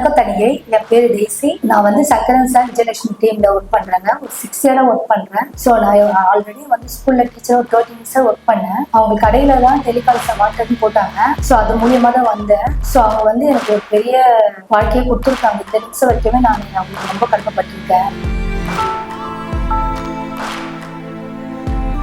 வணக்கம் தனிகை, என் பேரு டேசி. நான் வந்து சக்கரன் சார் விஜயலட்சுமி டீம்ல ஒர்க் பண்றேங்க. ஒரு 6 இயரா ஒர்க் பண்றேன். ஸோ நான் ஆல்ரெடி வந்து ஸ்கூல்ல டீச்சர் ஒரு 13 இயர்ஸா ஒர்க் பண்ணேன். அவங்க கடையில தான் டெலிகாலிங் மார்க்கெட்டிங் போட்டாங்க. ஸோ அது மூலியமா தான் வந்தேன். ஸோ அவங்க வந்து எனக்கு ஒரு பெரிய வாழ்க்கையை கொடுத்துருக்காங்க. இந்த நிமிஷம் வரைக்குமே நான் அவங்களுக்கு ரொம்ப கடமைப்பட்டிருக்கேன்.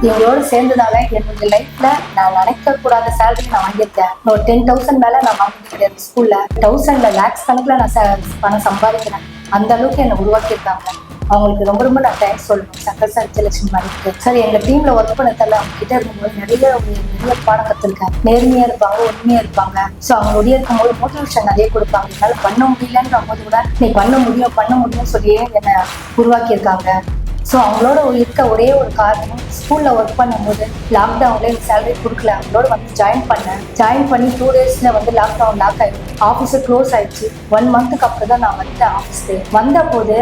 இவங்களோட சேர்ந்ததால என்னுடைய லைஃப்ல நான் நினைக்க கூடாத சேலரி நான் வாங்கியிருக்கேன். ஒரு 10,000 மேல நான் வாங்கிட்டு கிடையாது. ஸ்கூல்ல 1000 லேக்ஸ் கணக்குல நான் பணம் சம்பாதிக்கிறேன். அந்த அளவுக்கு என்னை உருவாக்கியிருக்காங்க. அவங்களுக்கு ரொம்ப ரொம்ப நான் தேங்க்ஸ் சொல்லணும். சக்கர் சார், விஜயலட்சுமி மாதிரி சார் எங்க டீம்ல ஒர்க் பண்ண தரல. அவங்க கிட்ட இருக்கும்போது நிறைய பாடம் கத்துருக்கேன். நேர்மையா இருப்பாங்க, உண்மையா இருப்பாங்க. ஸோ அவங்களுடைய இருக்கும்போது மோட்டிவேஷன் நிறைய கொடுப்பாங்க. என்னால பண்ண முடியலன்ற போது கூட நீ பண்ண முடியும்னு சொல்லியே என்னை உருவாக்கியிருக்காங்க. ஸோ அவங்களோட இருக்க ஒரே ஒரு காரணம், ஸ்கூல்ல ஒர்க் பண்ணும்போது லாக்டவுன்ல எனக்கு சேலரி கொடுக்கல. அவங்களோட வந்து ஜாயின் பண்ணி 2 டேஸ்ல வந்து லாக்டவுன் லாக் ஆயிடுச்சு. ஆஃபீஸு க்ளோஸ் ஆயிடுச்சு. 1 மந்த்துக்கு அப்புறம் தான் நான் வந்தேன் ஆஃபீஸ்க்கு. வந்த போது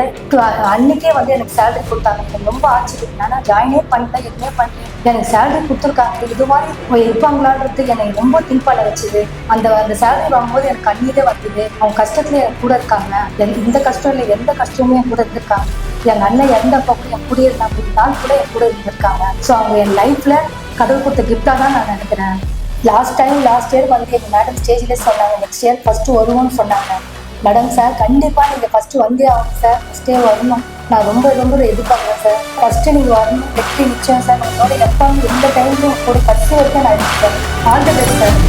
அன்னைக்கே வந்து எனக்கு சேலரி கொடுத்தாங்க. எனக்கு ரொம்ப ஆச்சரியம். ஆனால் ஜாயினே பண்ணிட்டேன், எதுவுமே பண்ணிட்டேன், எனக்கு சேலரி கொடுத்துருக்காங்க. இது மாதிரி இருப்பாங்களான்றது என்னை ரொம்ப திங்க் பண்ண வச்சுது. அந்த சேலரி வாங்கும்போது எனக்கு கண்ணீரே வந்தது. அவங்க கஷ்டத்துல எனக்கு கூட இருக்காங்க. இந்த கஷ்டம் இல்லை, எந்த கஷ்டமுமே என் கூட இருந்திருக்காங்க. எங்க அண்ணன் இறந்தப்ப கூட என் கூட இருந்தா, 3 நாள் கூட என் கூட இருந்திருக்காங்க. ஸோ அவங்க என் லைஃப்ல கடவுள் கொடுத்த கிஃப்டா தான் நான் நினைக்கிறேன். லாஸ்ட் இயர் வந்து எங்க மேடம் ஸ்டேஜ்ல சொன்னாங்க, நெக்ஸ்ட் இயர் ஃபர்ஸ்ட் வருவோம்னு சொன்னாங்க. மேடம் சார், கண்டிப்பா நீங்க ஃபர்ஸ்ட் வந்தே ஆகணும் சார், ஃபர்ஸ்டே வரணும். நான் ரொம்ப எதிர்பார்க்குறேன் சார். ஃபர்ஸ்ட் நீங்க வரணும், வெற்றி நிச்சயம் சார். உங்களோட எப்பவும் எந்த டைம்லையும் ஒரு 10 வரைக்கும் நான் இருக்கேன். All the best sir.